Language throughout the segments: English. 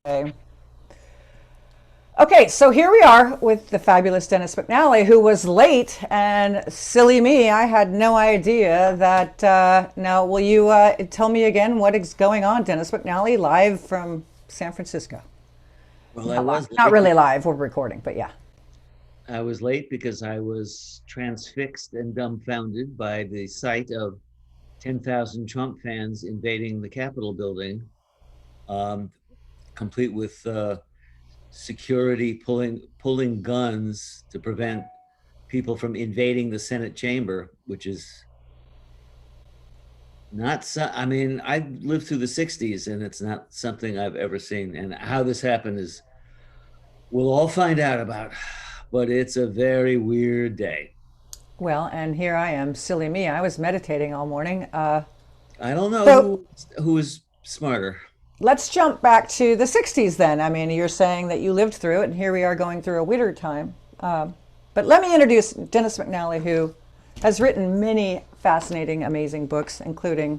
Okay. Okay, so here we are with the fabulous Dennis McNally, who was late, and silly me, I had no idea that. Now, will you tell me again what is going on, Dennis McNally, live from San Francisco? Well, I Not live, was not late. really live. We're recording, but yeah. I was late because I was transfixed and dumbfounded by the sight of 10,000 Trump fans invading the Capitol building, um, complete with security pulling guns to prevent people from invading the Senate chamber, which is not so. I mean, I lived through the '60s, and it's not something I've ever seen. And how this happened is we'll all find out about. But it's a very weird day. Well, and here I am, silly me. I was meditating all morning. I don't know So who is smarter. let's jump back to the 60s then. I mean, you're saying that you lived through it, and here we are going through a weirder time. But let me introduce Dennis McNally, who has written many fascinating, amazing books, including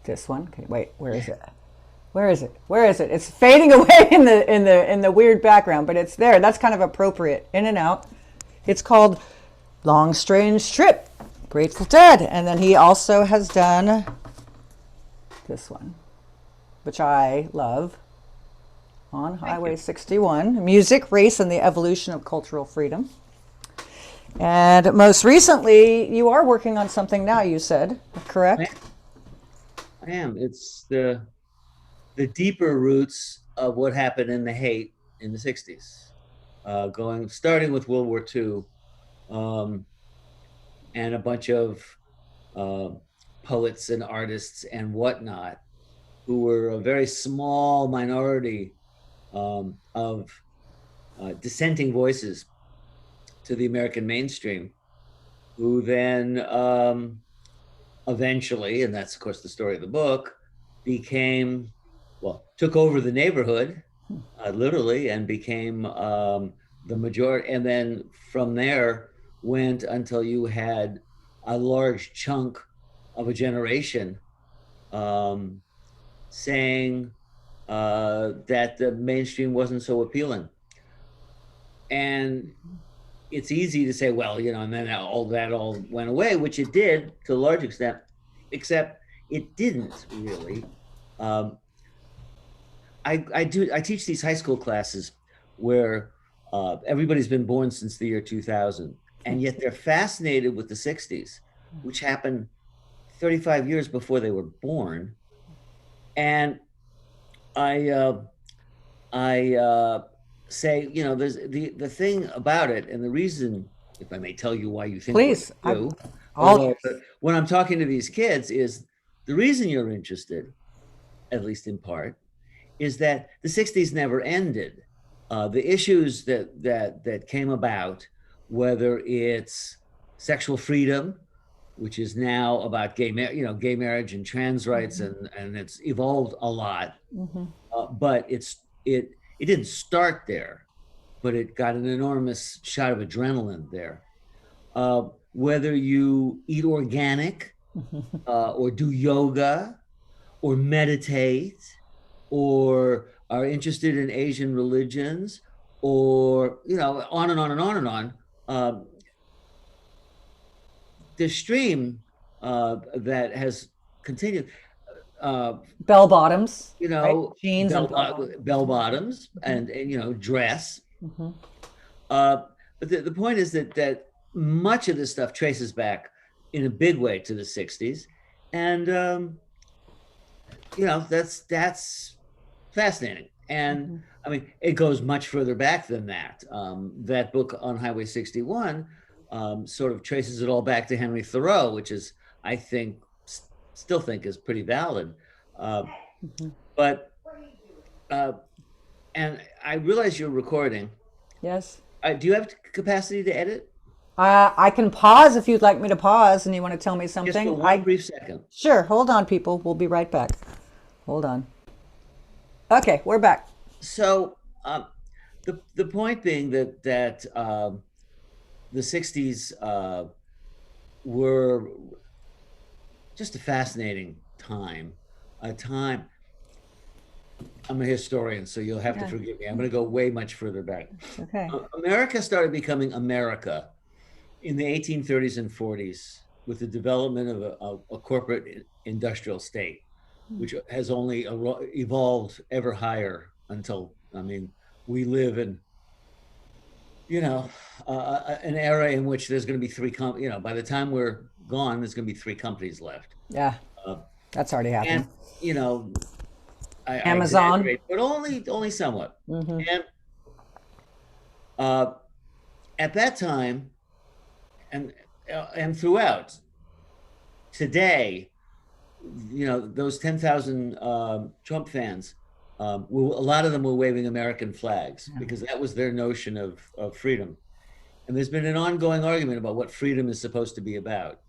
this one. Okay, wait, where is it? Where is it? Where is it? It's fading away in the weird background, but it's there. That's kind of appropriate. In and out. It's called Long Strange Trip, Grateful Dead. And then he also has done this one, which I love, On Thank Highway you. 61, Music, Race, and the Evolution of Cultural Freedom. And most recently, you are working on something now, you said, I, correct? I am. It's the deeper roots of what happened in the hate in the '60s, going starting with World War II, um, and a bunch of uh, poets and artists and whatnot who were a very small minority of dissenting voices to the American mainstream, who then eventually, and that's of course the story of the book, became, well, took over the neighborhood, literally, and became the majority. And then from there went until you had a large chunk of a generation um, saying that the mainstream wasn't so appealing. And it's easy to say, well, and then all that all went away, which it did to a large extent, except it didn't really. Um, I teach these high school classes where everybody's been born since the year 2000, and yet they're fascinated with the '60s, which happened 35 years before they were born. And I I say, there's the thing about it, and the reason, if I may tell you why you think what Please, you I'm do, all although ears. when I'm talking to these kids, is the reason you're interested, at least in part, is that the '60s never ended. The issues that came about, whether it's sexual freedom, which is now about gay marriage and trans rights, and it's evolved a lot, but it didn't start there, but it got an enormous shot of adrenaline there. Whether you eat organic, or do yoga, or meditate, or are interested in Asian religions, or on and on and on and on. Um, the stream that has continued. Uh, Bell bottoms, right? you Jeans and bell bell bottoms. bell bottoms and dress. Hmm. Uh, but the point is that much of this stuff traces back in a big way to the '60s, and that's fascinating. And I mean, it goes much further back than that. That book on Highway 61 sort of traces it all back to Henry Thoreau, which is, I think, still think is pretty valid. Uh, but uh, and I realize you're recording. Yes. Do you have capacity to edit? I can pause if you'd like me to pause and you want to tell me Just for something. one brief second. Sure. Hold on, people. We'll be right back. Hold on. Okay, we're back. So the point being that the '60s were just a fascinating time, a time I'm a historian, so you'll have to forgive me. I'm going to go way much further back. Okay. America started becoming America in the 1830s and 40s with the development of a corporate industrial state, which has only evolved ever higher until, I mean, we live in, an era in which there's going to be by the time we're gone, there's going to be three companies left. Yeah, Uh, that's already happened. and, you know, I Amazon. exaggerate, but only somewhat. Mm-hmm. And uh, at that time, and throughout today, those 10,000 Trump fans, a lot of them were waving American flags because that was their notion of freedom. And there's been an ongoing argument about what freedom is supposed to be about.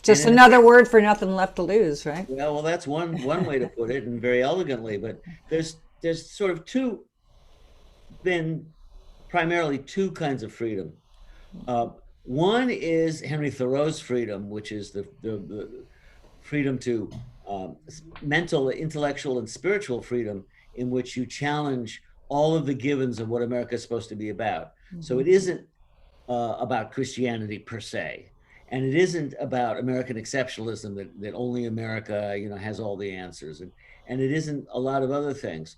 Just another word for nothing left to lose, right? Well, that's one way to put it, and very elegantly. But there's sort of primarily two kinds of freedom. One is Henry Thoreau's freedom, which is the freedom to mental, intellectual, and spiritual freedom, in which you challenge all of the givens of what America is supposed to be about. Mm-hmm. So it isn't about Christianity per se. And it isn't about American exceptionalism that only America, has all the answers. And it isn't a lot of other things.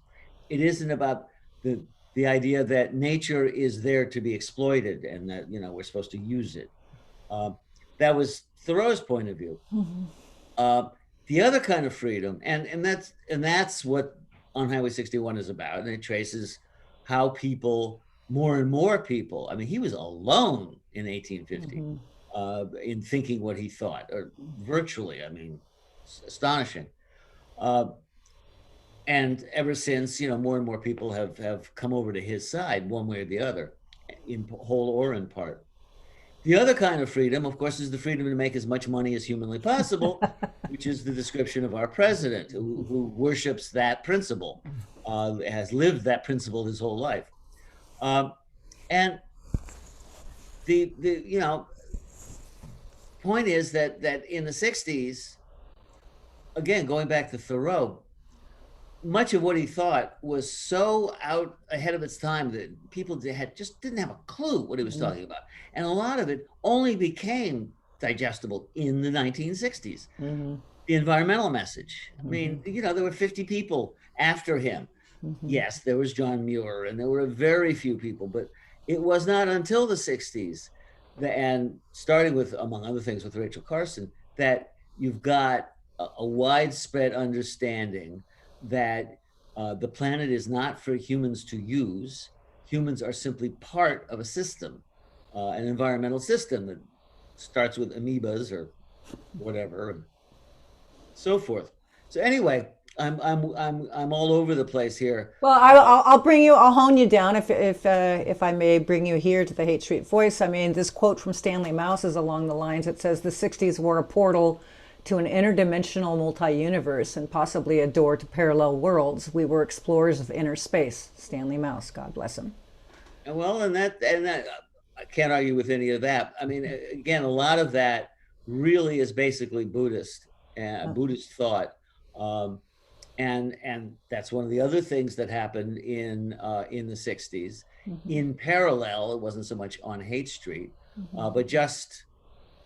It isn't about the idea that nature is there to be exploited and that, we're supposed to use it. That was Thoreau's point of view. Mm-hmm. The other kind of freedom, and that's what On Highway 61 is about. And it traces how more and more people, I mean, he was alone in 1850. Mm-hmm. In thinking what he thought, or virtually, I mean, astonishing. And ever since, more and more people have come over to his side, one way or the other, in whole or in part. The other kind of freedom, of course, is the freedom to make as much money as humanly possible, which is the description of our president, who worships that principle, has lived that principle his whole life. And the point is that in the 60s, again, going back to Thoreau, much of what he thought was so out ahead of its time that people just didn't have a clue what he was talking about. And a lot of it only became digestible in the 1960s. Mm-hmm. The environmental message. I mean, there were 50 people after him. Mm-hmm. Yes, there was John Muir, and there were very few people, but it was not until the 60s and starting with, among other things, with Rachel Carson, that you've got a widespread understanding that the planet is not for humans to use. Humans are simply part of a system, an environmental system that starts with amoebas or whatever, and so forth. So anyway, I'm all over the place here. Well, I'll hone you down if I may bring you here to the Haight Street Voice. I mean, this quote from Stanley Mouse is along the lines. It says the 60s were a portal to an interdimensional multi-universe and possibly a door to parallel worlds. We were explorers of inner space. Stanley Mouse, God bless him. Well, and that I can't argue with any of that. I mean, again, a lot of that really is basically Buddhist thought. And that's one of the other things that happened in the 60s. Mm-hmm. In parallel, it wasn't so much on Haight Street, but just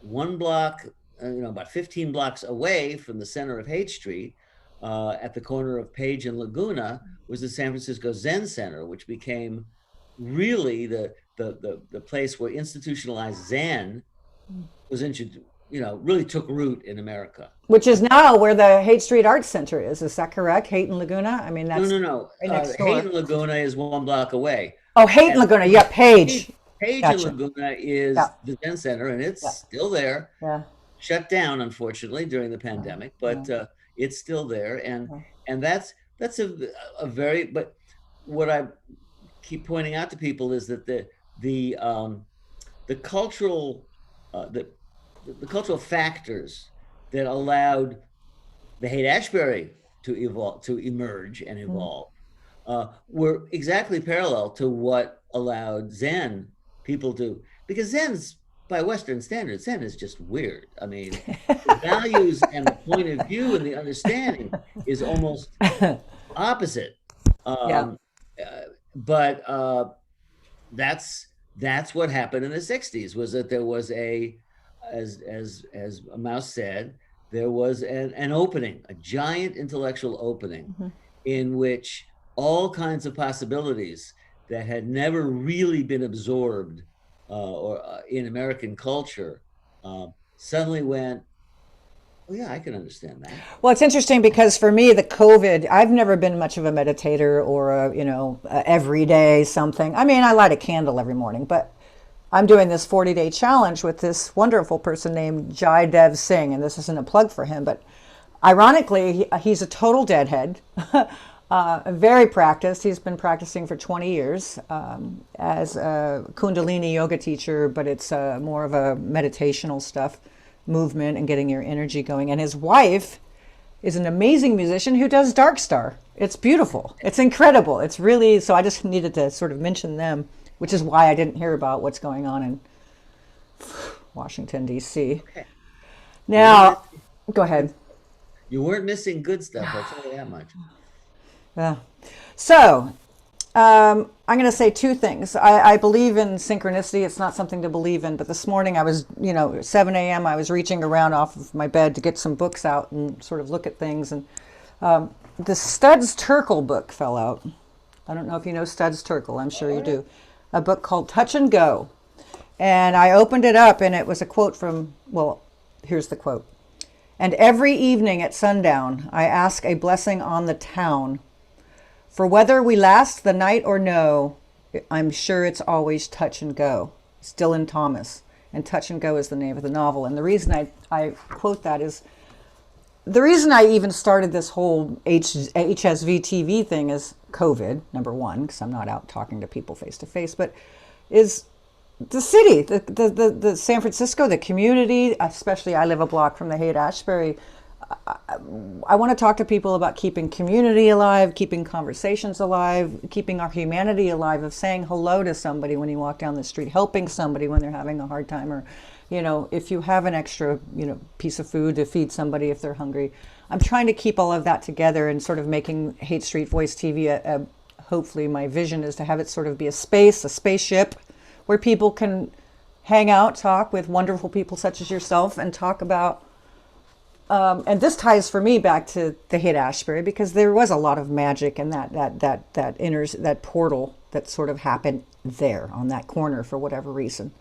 one block, about 15 blocks away from the center of Haight Street, at the corner of Page and Laguna, was the San Francisco Zen Center, which became really the place where institutionalized Zen was introduced. Really took root in America. Which is now where the Haight Street Arts Center is. Is that correct? Haight and Laguna? I mean, that's no. Right next door. Haight and Laguna is one block away. Oh, Haight and Laguna. Yeah, Page. Page Gotcha. and Laguna is the Zen Center, and it's still there. Yeah. Shut down, unfortunately, during the pandemic, but it's still there. And that's a very. But what I keep pointing out to people is that the cultural the cultural factors that allowed the Haight-Ashbury to emerge and evolve were exactly parallel to what allowed Zen people to, because Zen's, by Western standards, Zen is just weird. I mean, the values and the point of view and the understanding is almost opposite. Yeah. Um, but that's what happened in the 60s, was that there was as Mouse said, there was an opening, a giant intellectual opening, Mhm. in which all kinds of possibilities that had never really been absorbed or in American culture suddenly went, oh yeah, I can understand that. Well, it's interesting because for me, the COVID, I've never been much of a meditator or a everyday something. I mean, I light a candle every morning, but I'm doing this 40-day challenge with this wonderful person named Jai Dev Singh, and this isn't a plug for him, but ironically, he's a total deadhead, very practiced. He's been practicing for 20 years as a Kundalini yoga teacher, but it's more of a meditational stuff, movement and getting your energy going. And his wife is an amazing musician who does Dark Star. It's beautiful. It's incredible. It's really, so I just needed to sort of mention them, which is why I didn't hear about what's going on in Washington, D.C. Okay. You weren't Now, missing go good, ahead. you weren't missing good stuff, I'll tell you that much. Yeah. So, I'm going to say two things. I believe in synchronicity. It's not something to believe in, but this morning I was, 7 a.m., I was reaching around off of my bed to get some books out and sort of look at things. And the Studs Terkel book fell out. I don't know if you know Studs Terkel. I'm sure you do. A book called Touch and Go. And I opened it up, and it was a quote from, well, here's the quote. And every evening at sundown, I ask a blessing on the town. For whether we last the night or no, I'm sure it's always touch and go. It's Dylan Thomas. And Touch and Go is the name of the novel. And the reason I quote that is the reason I even started this whole HSV TV thing is COVID, number one, because I'm not out talking to people face to face, but is the city, the San Francisco, the community, especially I live a block from the Haight-Ashbury. I want to talk to people about keeping community alive, keeping conversations alive, keeping our humanity alive, of saying hello to somebody when you walk down the street, helping somebody when they're having a hard time, or, if you have an extra, piece of food to feed somebody if they're hungry. I'm trying to keep all of that together and sort of making Haight Street Voice TV hopefully my vision is to have it sort of be a space, a spaceship where people can hang out, talk with wonderful people such as yourself, and talk about and this ties for me back to the Haight-Ashbury, because there was a lot of magic in that portal that sort of happened there on that corner for whatever reason,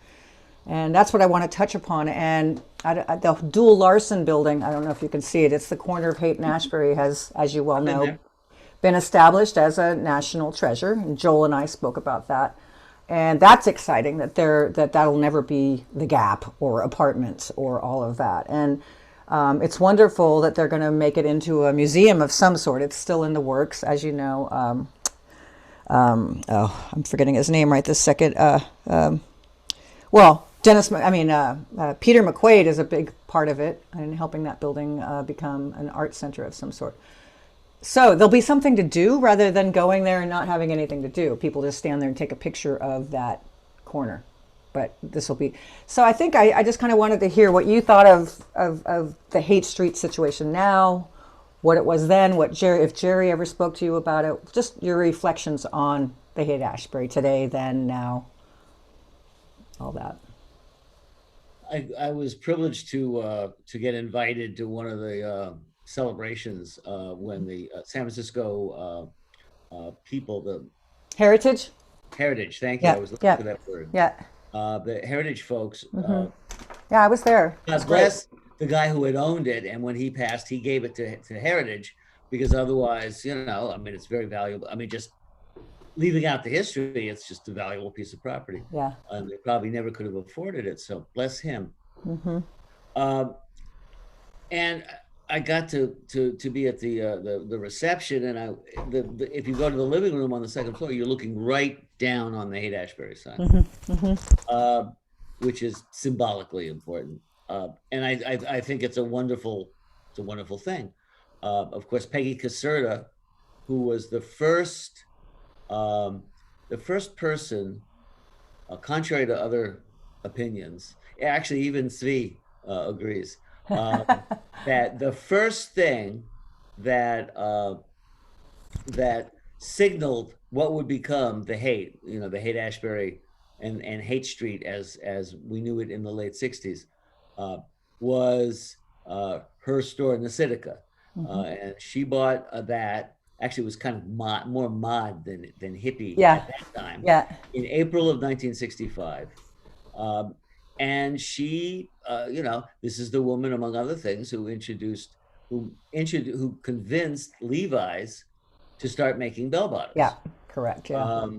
and that's what I want to touch upon. And the Dual Larson building, I don't know if you can see it. It's the corner of Haight and Ashbury, has, as you well I've been know, there. been established as a national treasure. And Joel and I spoke about that. And that's exciting that'll never be the Gap or apartments or all of that. And it's wonderful that they're going to make it into a museum of some sort. It's still in the works, as you know. Oh, I'm forgetting his name right this second. Well, Peter McQuaid is a big part of it and helping that building become an art center of some sort. So there'll be something to do rather than going there and not having anything to do. People just stand there and take a picture of that corner. But this will be. So I think I just kind of wanted to hear what you thought of the Haight Street situation now, what it was then, if Jerry ever spoke to you about it, just your reflections on the Haight-Ashbury today, then, now, all that. I was privileged to get invited to one of the celebrations when the San Francisco people, the Heritage? Heritage, thank you, I Yeah, was looking yeah, for that word. yeah. The Heritage folks, Yeah, I was there. It's God great. bless the guy who had owned it, and when he passed, he gave it to Heritage, because otherwise, I mean, it's very valuable. I mean, just leaving out the history, it's just a valuable piece of property, Yeah. and they probably never could have afforded it. So bless him. Um, and I got to be at the reception, and if you go to the living room on the second floor, you're looking right down on the Haight-Ashbury sign, uh, which is symbolically important. And I think it's a wonderful thing. Of course, Peggy Caserta, who was um, the first person, contrary to other opinions, actually even Svi agrees, um, that the first thing that that signaled what would become the Haight, the Haight-Ashbury and Haight Street as we knew it in the late 60s, was her store in the Sitica. And she bought that. Actually, it was kind of more mod than hippie Yeah. at that time. Yeah. In April of 1965. And she, this is the woman, among other things, who convinced Levi's to start making bell bottoms. Yeah, correct. Yeah.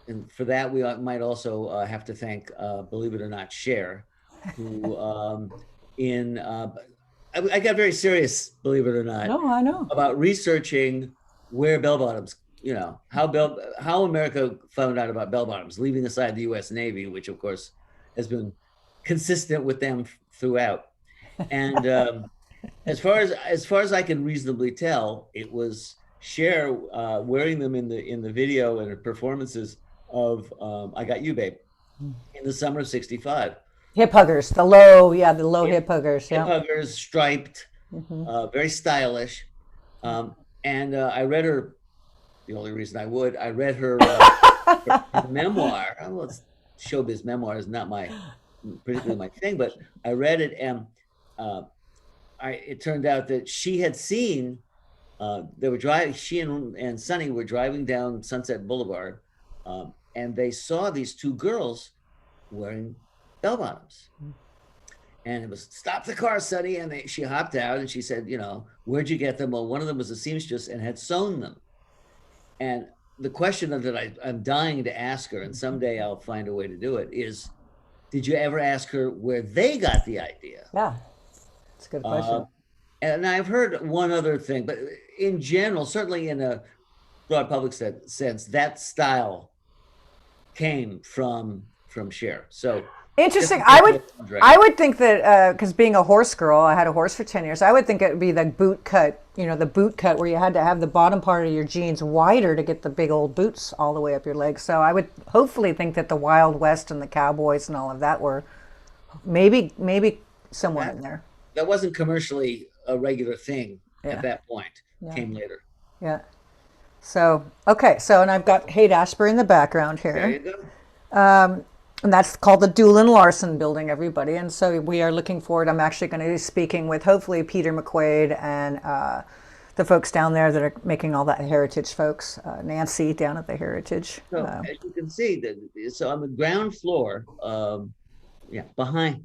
And for that, we might also have to thank, believe it or not, Cher, who I got very serious, believe it or not. No, I know. About researching where bell bottoms, how America found out about bell bottoms, leaving aside the U.S. Navy, which of course has been consistent with them throughout. And as far as I can reasonably tell, it was Cher wearing them in the video and performances of "I Got You, Babe" in the summer of '65. Hip huggers, the low hip huggers. Yeah. Hip huggers, striped, very stylish. And I read her. The only reason I read her, her memoir. Well, it's showbiz memoir is not particularly my thing, but I read it, and it turned out that she had seen. They were driving. She and Sonny were driving down Sunset Boulevard, and they saw these two girls wearing bell bottoms. And it was, "Stop the car, Sonny." And she hopped out and she said, "Where'd you get them?" Well, one of them was a seamstress and had sewn them. And the question that I'm dying to ask her, and someday I'll find a way to do it, is, did you ever ask her where they got the idea? Yeah, it's a good question. And I've heard one other thing, but in general, certainly in a broad public sense, that style came from Cher. So interesting. I would think that because being a horse girl, I had a horse for 10 years. I would think it would be the boot cut, the boot cut where you had to have the bottom part of your jeans wider to get the big old boots all the way up your legs. So I would hopefully think that the Wild West and the cowboys and all of that were maybe somewhere in there. That wasn't commercially a regular thing at that point. Yeah. Came later. Yeah. So, okay. So, and I've got Haight-Ashbury in the background here. There you go. And that's called the Doolin Larson Building, everybody. And so we are looking forward. I'm actually going to be speaking with hopefully Peter McQuaid and the folks down there that are making all that heritage folks. Nancy down at the Heritage. So as you can see, so on the ground floor, behind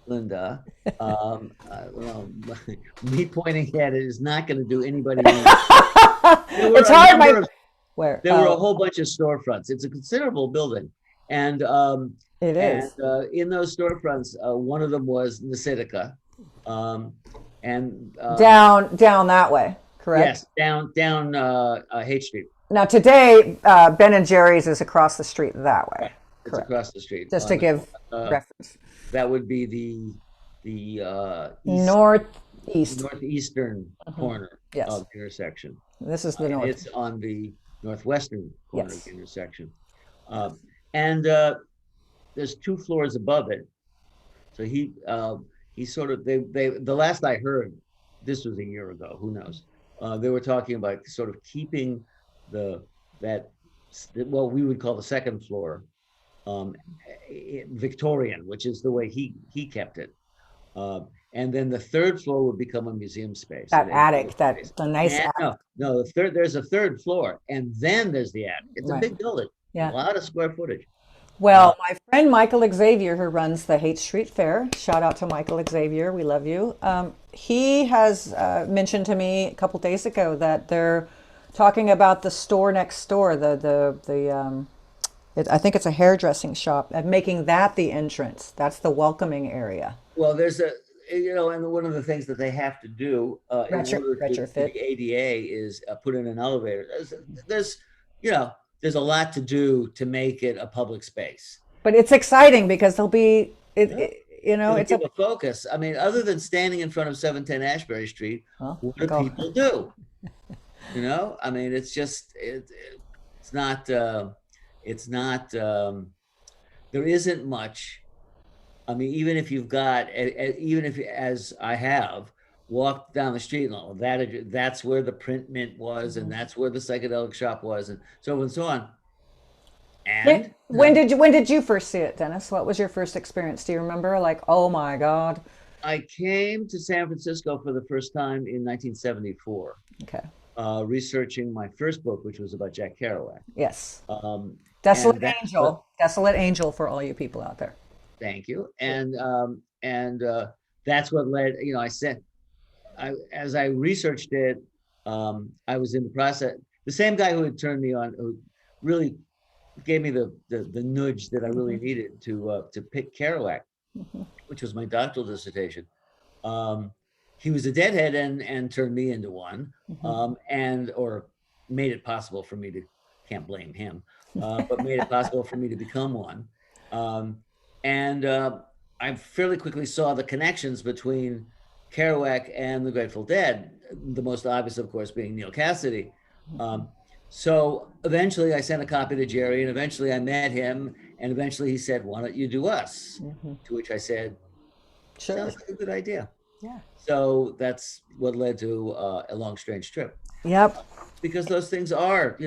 Linda, me pointing at it is not going to do anybody any. It's hard. There were a whole bunch of storefronts. It's a considerable building. And it is. And in those storefronts, one of them was Nasitica, and down that way, correct? Yes, down Haight Street. Now today, Ben and Jerry's is across the street that way. It's correct. Across the street. Just to give reference. That would be the northeastern corner of the intersection. This is the north. It's on the northwestern corner of the intersection. And there's 2 floors above it. So he sort of, the last I heard, this was a year ago, who knows? They were talking about sort of keeping what we would call the second floor Victorian, which is the way he kept it. And then the 3rd floor would become a museum space. That attic, the nice attic. No, there's a 3rd floor, and then there's the attic. It's a big building. Yeah. A lot of square footage. Well, my friend Michael Xavier, who runs the Haight Street Fair, shout out to Michael Xavier, we love you. He has mentioned to me a couple days ago that they're talking about the store next door, I think it's a hairdressing shop, and making that the entrance. That's the welcoming area. Well, there's and one of the things that they have to do in order to the ADA is put in an elevator. There's a lot to do to make it a public space. But it's exciting because there'll be, it's a focus. I mean, other than standing in front of 710 Ashbury Street, what do people do? I mean, it's just, it's not, there isn't much. I mean, even if as I have, walked down the street and all that, that's where the print mint was, and that's where the psychedelic shop was, and so on and so on. And When did you first see it, Dennis? What was your first experience? Do you remember? Like, oh my God. I came to San Francisco for the first time in 1974, Okay. researching my first book, which was about Jack Kerouac. Yes. Um, Desolate and that's what, Angel. Desolate Angel for all you people out there. thank you. And that's what led, I said, as I researched it, I was in the process. The same guy who had turned me on, who really gave me the nudge that I really needed to pick Kerouac, which was my doctoral dissertation. He was a deadhead and turned me into one, and or made it possible for me to, can't blame him, but made it possible for me to become one. And I fairly quickly saw the connections between Kerouac and the Grateful Dead, the most obvious, of course, being Neil Cassidy. So eventually I sent a copy to Jerry, and eventually I met him, and eventually he said, why don't you do us? To which I said, Sure. sounds like a good idea. Yeah. So that's what led to A Long Strange Trip. Yep. Because those things are,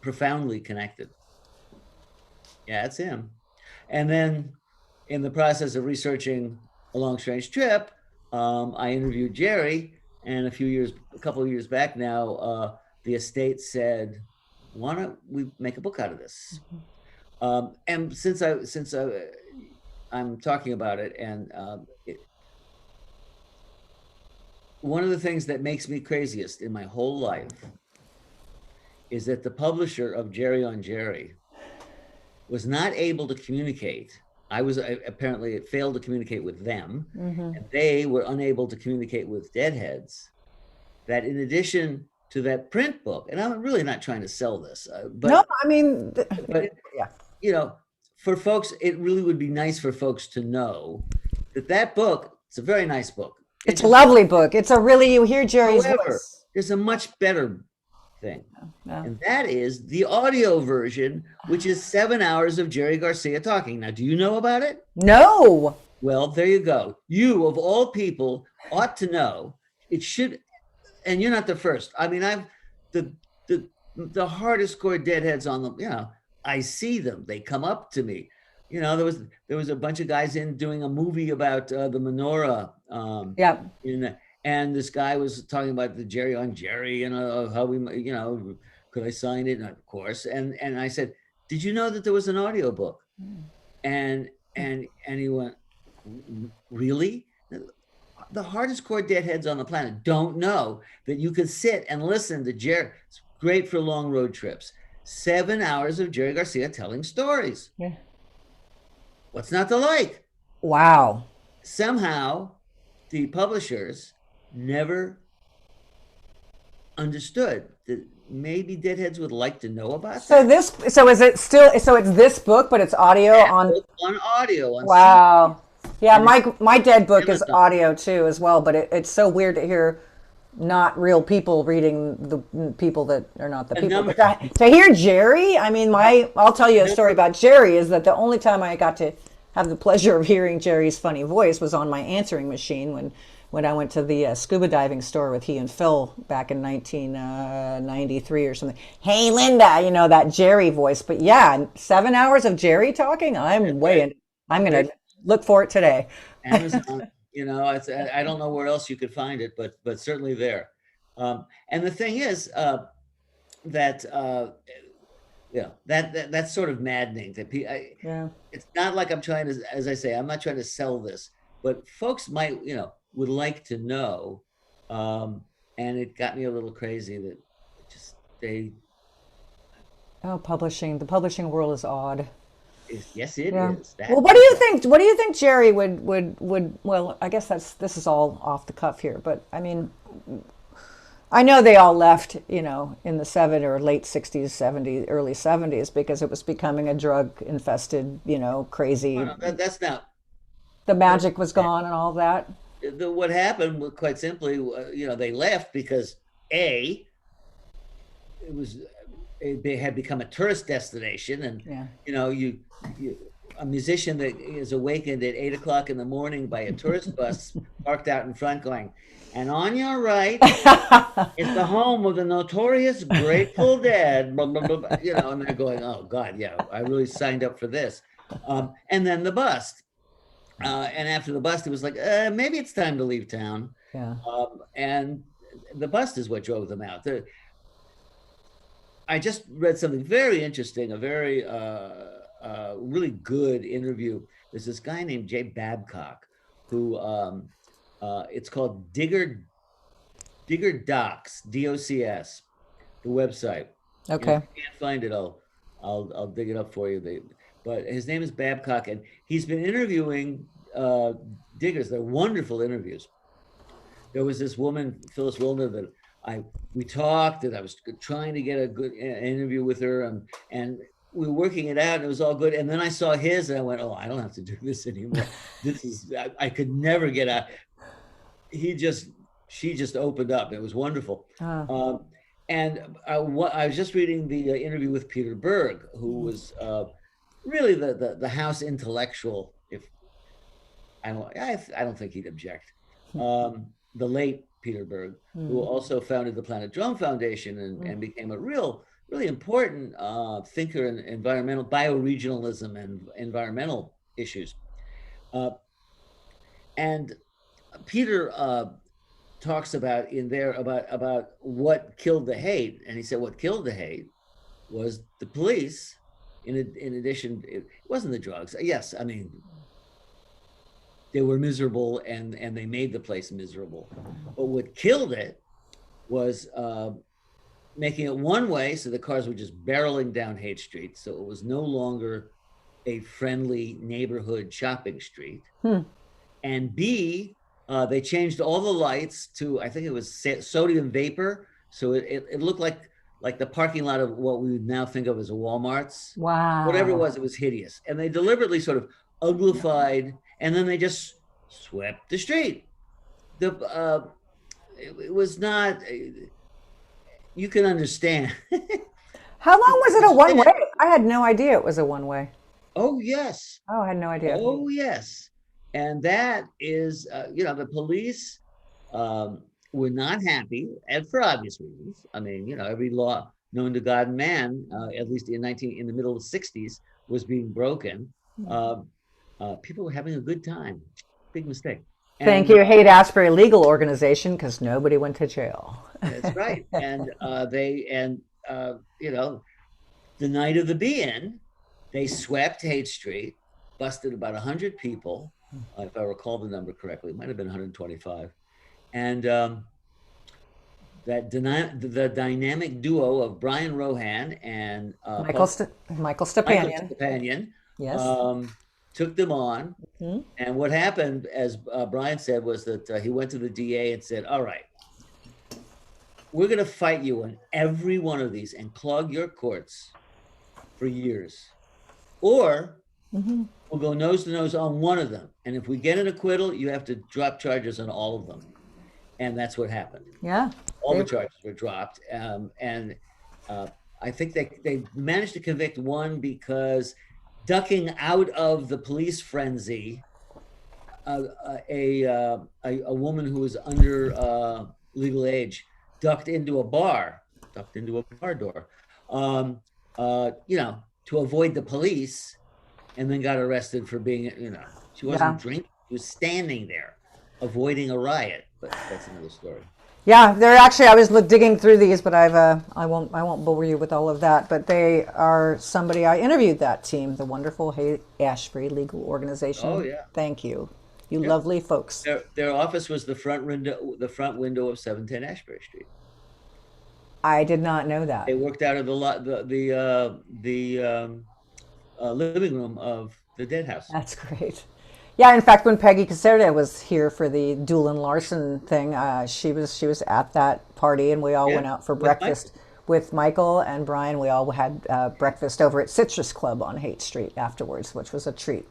profoundly connected. Yeah, it's him. And then in the process of researching A Long Strange Trip, I interviewed Jerry, and a couple of years back now, the estate said, why don't we make a book out of this? And since I'm talking about it, and one of the things that makes me craziest in my whole life is that the publisher of Jerry on Jerry was not able to communicate. Apparently it failed to communicate with them, and they were unable to communicate with Deadheads, that in addition to that print book, and I'm really not trying to sell this, but No, I mean, but yeah. For folks, it really would be nice for folks to know that book, it's a very nice book. It's a lovely book. It's a really, you hear Jerry's However, voice. there's a much better thing. Yeah. And that is the audio version, which is 7 hours of Jerry Garcia talking. Now, do you know about it? No. Well, there you go. You, of all people, ought to know. It should, and you're not the first. I mean, the hardest core Deadheads on the, I see them. They come up to me. There was a bunch of guys doing a movie about the menorah. Yeah. And this guy was talking about the Jerry on Jerry and how we, could I sign it? And of course. And I said, did you know that there was an audio book? And he went, really? The hardest core Deadheads on the planet don't know that you could sit and listen to Jerry. It's great for long road trips. 7 hours of Jerry Garcia telling stories. Yeah. What's not to like? Wow. Somehow the publishers never understood that maybe Deadheads would like to know about that. So it's this book, but it's audio on audio. Wow. Yeah, And my Dead book is Amazon. audio too as well, but it's so weird to hear not real people reading the people that are not the people. But to hear Jerry, I mean, I'll tell you a story about Jerry, is that the only time I got to have the pleasure of hearing Jerry's funny voice was on my answering machine when I went to the scuba diving store with he and Phil back in 1993 or something. Hey, Linda, that Jerry voice. But yeah, 7 hours of Jerry talking, I'm going to look for it today. Amazon, I don't know where else you could find it, but certainly there. And the thing is that that's sort of maddening. It's not like I'm trying to, as I say, I'm not trying to sell this, but folks might, would like to know. And it got me a little crazy that the publishing world is odd. Yes, it is. Well, what do you think? What do you think Jerry would? Well, I guess this is all off the cuff here, but I mean, I know they all left, in the late 60s, 70s, early 70s because it was becoming a drug infested, crazy. That's not. The magic was gone and all that. What happened, quite simply, they left because it had become a tourist destination, and a musician that is awakened at 8 o'clock in the morning by a tourist bus parked out in front going, and on your right is the home of the notorious Grateful Dead, blah, blah, blah, and they're going, oh God, yeah, I really signed up for this. And then the bust. And after the bust, it was like, maybe it's time to leave town. Yeah. And the bust is what drove them out. I just read something very interesting, a very really good interview. There's this guy named Jay Babcock who it's called Digger Docs, DOCS, the website. Okay. And if you can't find it, I'll dig it up for you. But his name is Babcock, and he's been interviewing diggers. They're wonderful interviews. There was this woman, Phyllis Wilner, that we talked, and I was trying to get a good interview with her, and we were working it out, and it was all good. And then I saw his, and I went, oh, I don't have to do this anymore. I could never get out. She just opened up. It was wonderful. And I was just reading the interview with Peter Berg, who was really the house intellectual. If I don't think he'd object. The late Peter Berg, who also founded the Planet Drum Foundation and became a really important thinker in environmental bioregionalism and environmental issues. And Peter talks about in there about what killed the hate, and he said what killed the hate was the police. In addition, it wasn't the drugs. Yes, I mean, they were miserable and they made the place miserable. But what killed it was making it one way, so the cars were just barreling down Haight Street, so it was no longer a friendly neighborhood shopping street. And B, they changed all the lights to, I think it was sodium vapor, so it looked like the parking lot of what we would now think of as a Walmart's. Wow. Whatever it was hideous. And they deliberately sort of uglified, and then they just swept the street. It was not, you can understand. How long was it a one-way? I had no idea it was a one-way. Oh, yes. Oh, I had no idea. Oh, yes. And that is, the police were not happy, and for obvious reasons. I mean, every law known to God and man, at least in the middle of the 60s, was being broken. People were having a good time. Big mistake. Thank you, Haight-Ashbury Legal Organization, because nobody went to jail. That's right. And the night of the be-in, they swept Haight Street, busted about 100 people, if I recall the number correctly. It might have been 125. And the dynamic duo of Brian Rohan and Michael Stepanian. Yes. Took them on. And what happened, as Brian said, was that he went to the DA and said, all right, we're going to fight you on every one of these and clog your courts for years. Or we'll go nose to nose on one of them. And if we get an acquittal, you have to drop charges on all of them. And that's what happened. Yeah. All the charges were dropped. And I think they managed to convict one because ducking out of the police frenzy, a woman who was under legal age ducked into a bar door, to avoid the police, and then got arrested for being, she wasn't drinking, she was standing there avoiding a riot, but that's another story. Yeah, they're actually, I was digging through these, but I won't bore you with all of that, but they are somebody, I interviewed that team, the wonderful Haight-Ashbury Legal Organization. Oh yeah. Thank you. You lovely folks. Their office was the front window of 710 Ashbury Street. I did not know that. They worked out of the living room of the dead house. That's great. Yeah, in fact, when Peggy Caserta was here for the Doolin Larson thing, she was at that party, and we all went out for breakfast with Michael and Brian. We all had breakfast over at Citrus Club on Haight Street afterwards, which was a treat.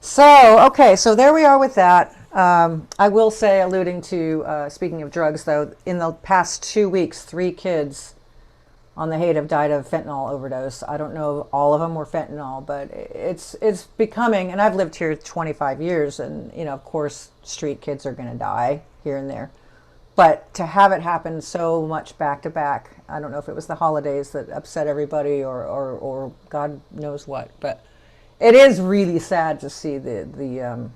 So, okay, so there we are with that. I will say, alluding to, speaking of drugs, though, in the past 2 weeks, 3 kids on the Haight have died of fentanyl overdose. I don't know if all of them were fentanyl, but it's becoming, and I've lived here 25 years, and of course street kids are going to die here and there. But to have it happen so much back to back, I don't know if it was the holidays that upset everybody, or God knows what, but it is really sad to see the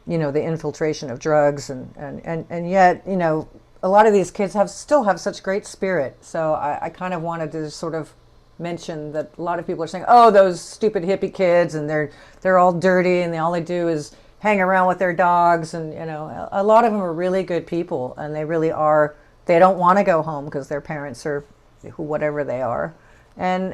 infiltration of drugs, and yet, a lot of these kids still have such great spirit. So I kind of wanted to sort of mention that a lot of people are saying, oh, those stupid hippie kids, and they're all dirty, and all they do is hang around with their dogs, and a lot of them are really good people, and they really are. They don't want to go home because their parents are whatever they are, and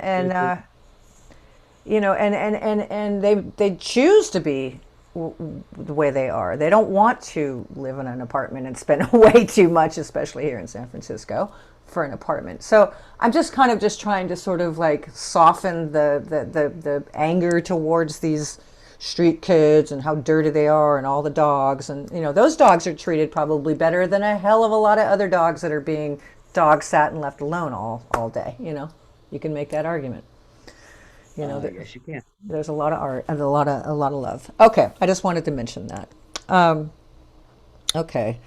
they choose to be the way they are. They don't want to live in an apartment and spend way too much, especially here in San Francisco, for an apartment. So I'm just kind of just trying to sort of like soften the anger towards these street kids and how dirty they are, and all the dogs, and those dogs are treated probably better than a hell of a lot of other dogs that are being dog sat and left alone all day. You can make that argument. Yes, you can. There's a lot of art and a lot of love. Okay, I just wanted to mention that. Okay,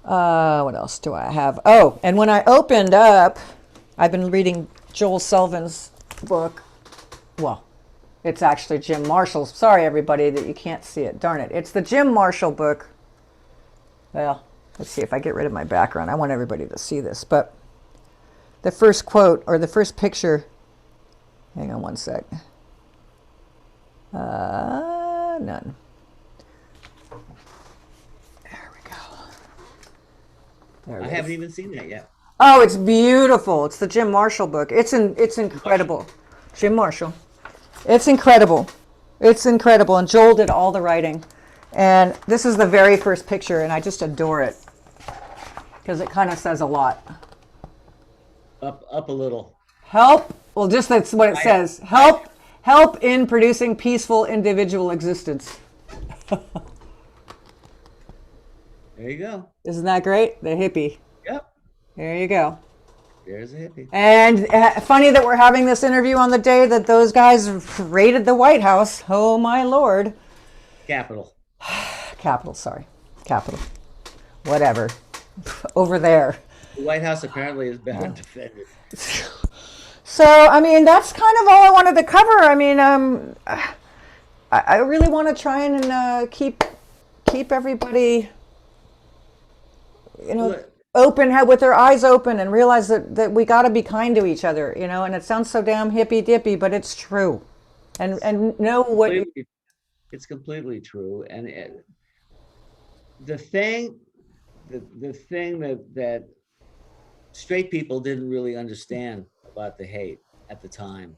what else do I have? Oh, and when I opened up, I've been reading Joel Selvin's book. Well, it's actually Jim Marshall's. Sorry, everybody, that you can't see it. Darn it! It's the Jim Marshall book. Well, let's see if I get rid of my background. I want everybody to see this, but the first quote, or the first picture. Hang on one sec. None. There we go. There I it haven't is. even seen that yet. Oh, it's beautiful. It's the Jim Marshall book. It's incredible. Jim Marshall. It's incredible. It's incredible. And Joel did all the writing. And this is the very first picture, and I just adore it because it kind of says a lot. Up a little. Help. Well, just that's what it says. Help in producing peaceful individual existence. There you go. Isn't that great? The hippie. Yep. There you go. There's a hippie. And funny that we're having this interview on the day that those guys raided the White House. Oh, my Lord. Capital. Capitol, sorry. Capitol. Whatever. Over there. The White House apparently is better defended. So, I mean, that's kind of all I wanted to cover. I mean, I really want to try and keep everybody, open, with their eyes open, and realize that we got to be kind to each other, and it sounds so damn hippy dippy, but it's true. And know what. It's completely true. And the thing that straight people didn't really understand about the Haight at the time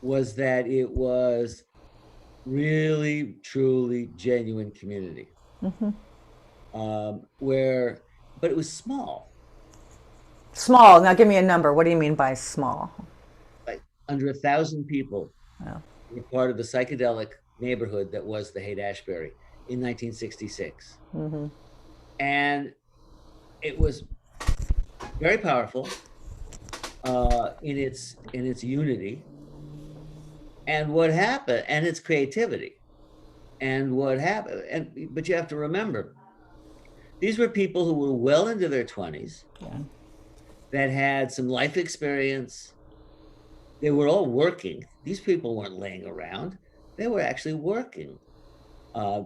was that it was really, truly genuine community. Mm-hmm. But it was small. Small. Now give me a number. What do you mean by small? Like under 1,000 people Oh. were part of the psychedelic neighborhood that was the Haight-Ashbury in 1966. Mm-hmm. And it was very powerful in its unity, and what happened, and its creativity, and what happened. But you have to remember, these were people who were well into their 20s, Yeah. that had some life experience. They were all working. These people weren't laying around. They were actually working.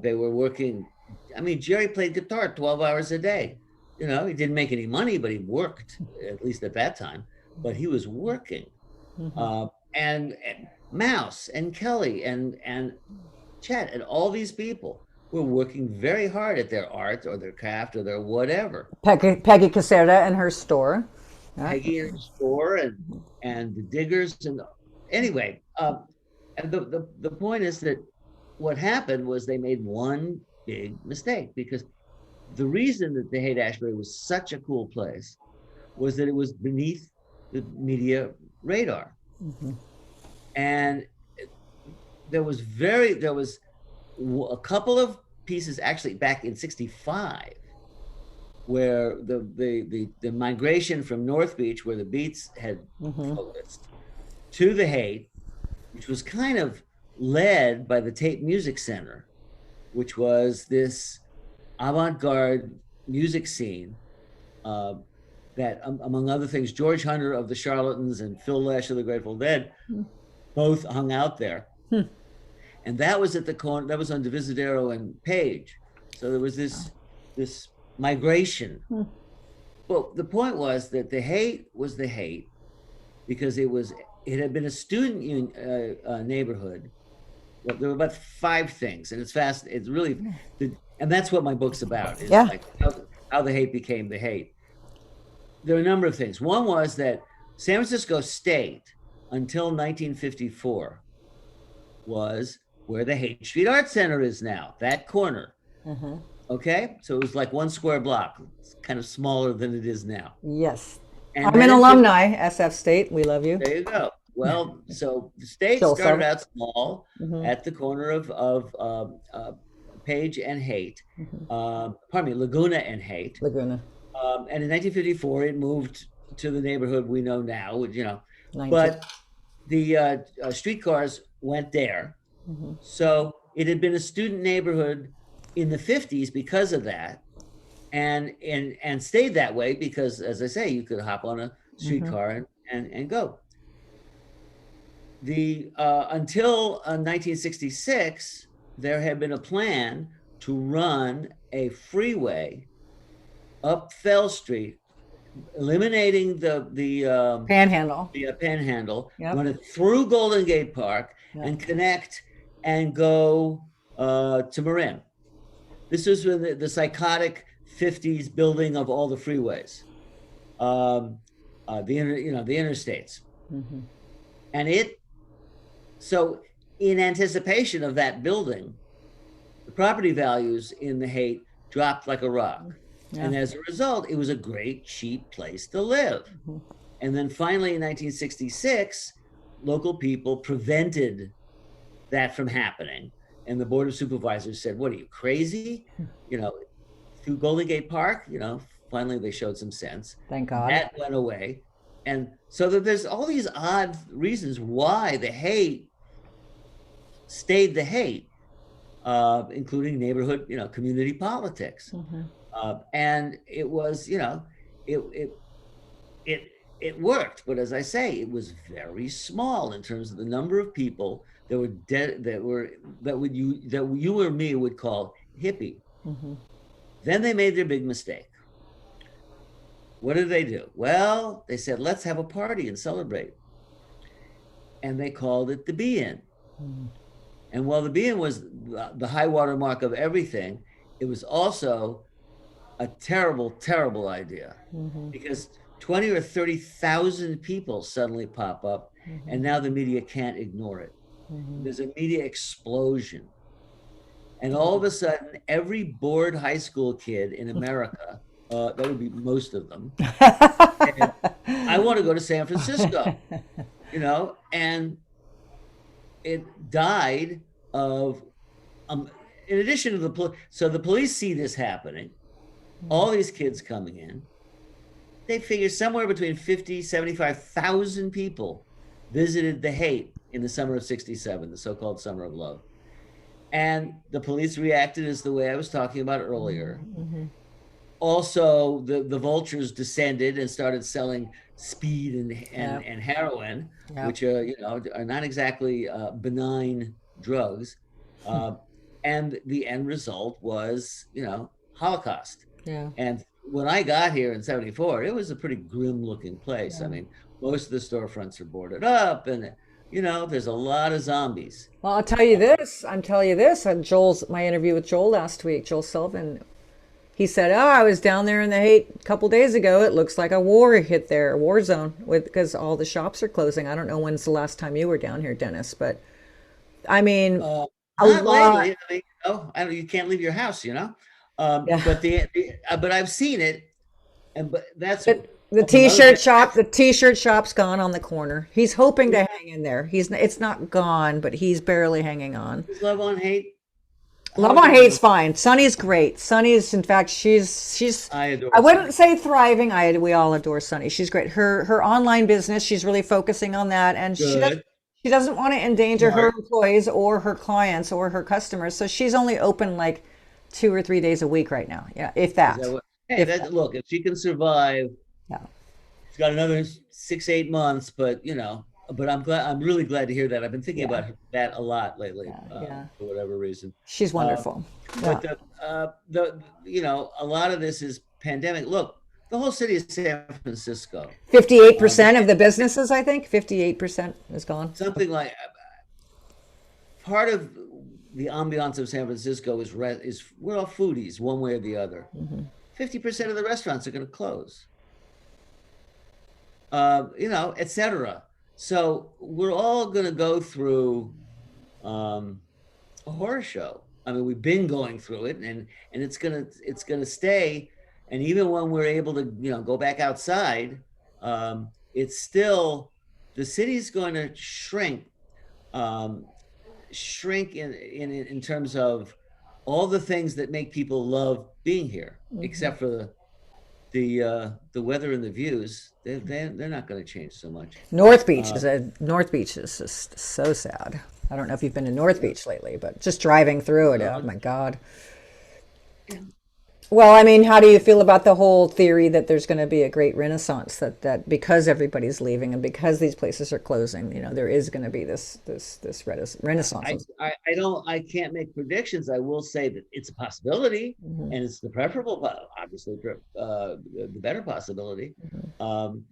They were working. I mean, Jerry played guitar 12 hours a day. He didn't make any money, but he worked, at least at that time. But he was working. Mm-hmm. And Mouse and Kelly and Chet and all these people were working very hard at their art or their craft or their whatever. Peggy Caserta and her store. Peggy and her store and the Diggers. And anyway, and the point is that what happened was they made one big mistake, because the reason that the Haight-Ashbury was such a cool place was that it was beneath the media radar. Mm-hmm. And there was a couple of pieces actually back in 65 where the migration from North Beach, where the Beats had focused, to the Haight, which was kind of led by the Tate Music Center, which was this avant-garde music scene that, among other things, George Hunter of the Charlatans and Phil Lesh of the Grateful Dead both hung out there. And that was at the corner, that was on Divisadero and Page. So there was this migration. Well, the point was that the Haight was the Haight because it had been a student neighborhood. Well, there were about 5 things, and it's fast. It's really, and that's what my book's about. Is like how the Haight became the Haight. There are a number of things. One was that San Francisco State, until 1954, was where the Haight Street Art Center is now, that corner. Okay, so it was like 1 square block. It's kind of smaller than it is now. Yes. And I'm an alumni, SF State. We love you. There you go. Well, so the State started out small at the corner of Page and Haight. Laguna and Haight. Laguna. And in 1954, it moved to the neighborhood we know now, but the streetcars went there. So it had been a student neighborhood in the 50s because of that, and stayed that way because, as I say, you could hop on a streetcar and go. Until 1966, there had been a plan to run a freeway up Fell Street, eliminating the Panhandle. The Panhandle, run it through Golden Gate Park and connect and go to Marin. This was the psychotic 50s building of all the freeways, the interstates, and so in anticipation of that building, the property values in the Haight dropped like a rock. And as a result, it was a great, cheap place to live. And then finally in 1966, local people prevented that from happening. And the Board of Supervisors said, what are you, crazy? Through Golden Gate Park, finally they showed some sense. Thank God. That went away. And so there's all these odd reasons why the Haight stayed the Haight, including neighborhood, community politics. And it was, it worked. But as I say, it was very small in terms of the number of people that were that you or me would call hippie. Then they made their big mistake. What did they do? Well, they said, let's have a party and celebrate. And they called it the Be-In. And while the Be-In was the high water mark of everything, it was also a terrible, terrible idea because 20 or 30,000 people suddenly pop up and now the media can't ignore it. There's a media explosion. And all of a sudden, every bored high school kid in America, that would be most of them, I want to go to San Francisco, and it died of, in addition to the police see this happening, all these kids coming in, they figure somewhere between 50, 75,000 people visited the Haight in the summer of '67, the so-called Summer of Love. And the police reacted as the way I was talking about earlier. Also, the vultures descended and started selling speed and heroin, which are not exactly benign drugs. And the end result was, Holocaust. And when I got here in '74, it was a pretty grim looking place. I mean, most of the storefronts are boarded up and, there's a lot of zombies. Well, I'll tell you this. My interview with Joel last week, Joel Sullivan, he said, I was down there in the Haight a couple days ago. It looks like a war hit there, a war zone, because all the shops are closing. I don't know when's the last time you were down here, Dennis, but I mean, a lot. Lately, you can't leave your house, but but I've seen it, but that's the t-shirt shop. The t-shirt shop's gone on the corner. He's hoping to hang in there. It's not gone, but he's barely hanging on. Is love on Haight? how Lamont are Haight's things? fine. Sunny's great. Sunny's, in fact, she's. I I adore wouldn't Sunny. say thriving. We all adore Sunny. She's great. Her online business. She's really focusing on that, and Good, she doesn't want to endanger her smart. employees or her clients or her customers. So she's only open like 2 or 3 days a week right now. Yeah, if Is that that. what? Hey, If that. that look. If she can survive, Yeah. she's got another 6, 8 months. But you know, but I'm glad. I'm really glad to hear that. I've been thinking Yeah. about that a lot lately, Yeah. Yeah. for whatever reason. She's Uh, wonderful. but Yeah. the you know, a lot of this is pandemic. Look, the whole city of San Francisco. Fifty-eight Um, percent of the businesses, I think, 58% is gone. something like part of the ambiance of San Francisco is we're all foodies one way or the other. 50% of the restaurants are going to close, you know, etc. So we're all going to go through um, a horror show. I mean, we've been going through it, and it's gonna stay. And even when we're able to, you know, go back outside, it's still the city's going to um, shrink in terms of all the things that make people love being here, except for the weather and the views. They're not going to change so much. Uh, North Beach is just so sad. I don't know if you've been to North Beach lately, but just driving through it, oh uh, my God. Well, I mean, how do you feel about the whole theory that there's going to be a great renaissance, that because everybody's leaving and because these places are closing, there is going to be this renaissance. I can't make predictions. I will say that it's a possibility, Mhm. and it's the preferable, obviously, the better possibility. Um,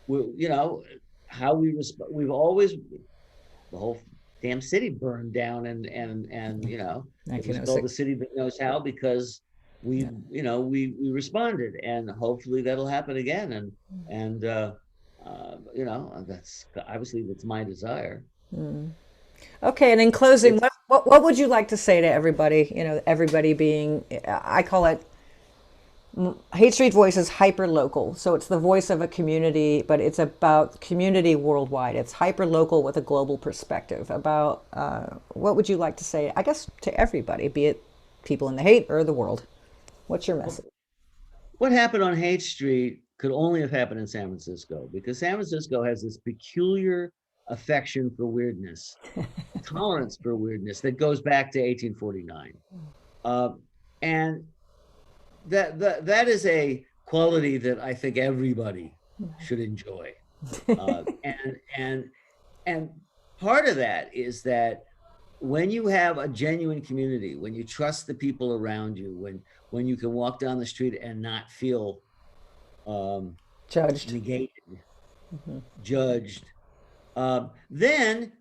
you know, how we respond. We've always the whole damn city burned down, and you know, it was called the 1906. city that knows how because Yeah. we responded, and hopefully that'll happen again. And you know, that's my desire. Mm. Okay, and in closing, It's what would you like to say to everybody? Everybody being, I call it Hate Street Voice is hyper local. So it's the voice of a community, but it's about community worldwide. It's hyper local with a global perspective. About what would you like to say, I guess, to everybody, be it people in the hate or the world? What's your message? what happened on Haight Street could only have happened in San Francisco because San Francisco has this peculiar affection for weirdness, tolerance for weirdness that goes back to 1849. Uh, and that is a quality that I think everybody should enjoy. Uh, and and and part of that is that when you have a genuine community, when you trust the people around you, when you can walk down the street and not feel um, Judged. negated, judged, then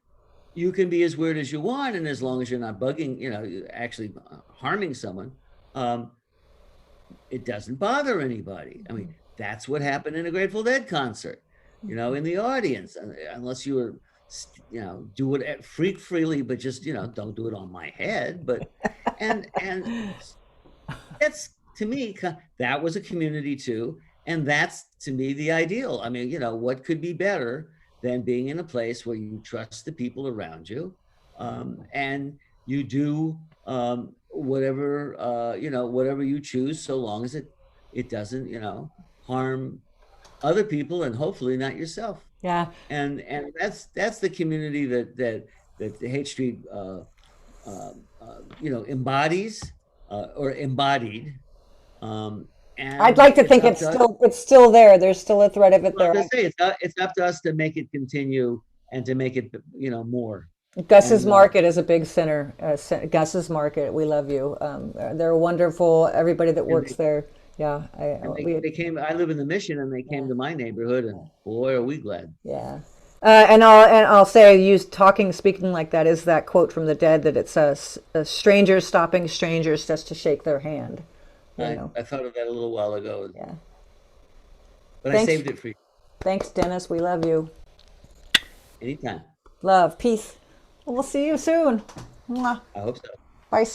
you can be as weird as you want, and as long as you're not bugging, actually harming someone, um, it doesn't bother anybody. I mean, that's what happened in a Grateful Dead concert, in the audience, unless you were, do it at freak freely, but just, don't do it on my head. But, and that's to me, that was a community too. And that's to me the ideal. I mean, what could be better than being in a place where you trust the people around you, and you do whatever whatever you choose, so long as it doesn't harm other people and hopefully not yourself. Yeah. And that's the community that the Haight Street embodies or embodied. I'd And like to it's think up to us. it's still there. There's still a thread of it Well, there. I say it's up to us to make it continue and to make it more. Gus's And Market is a big center. Gus's Market, we love you. They're wonderful. Everybody that and works they there. Yeah. and We, they came. I live in the Mission, and they came to my neighborhood, and boy, are we glad. yeah. And I'll say, speaking like that is that quote from the Dead that it's a strangers stopping strangers just to shake their hand. You I know. I thought of that a little while ago, Yeah. but I Thanks. saved it for you Thanks, Dennis. We love you. anytime. Love, peace. We'll see you soon. Mwah. I hope so. Bye.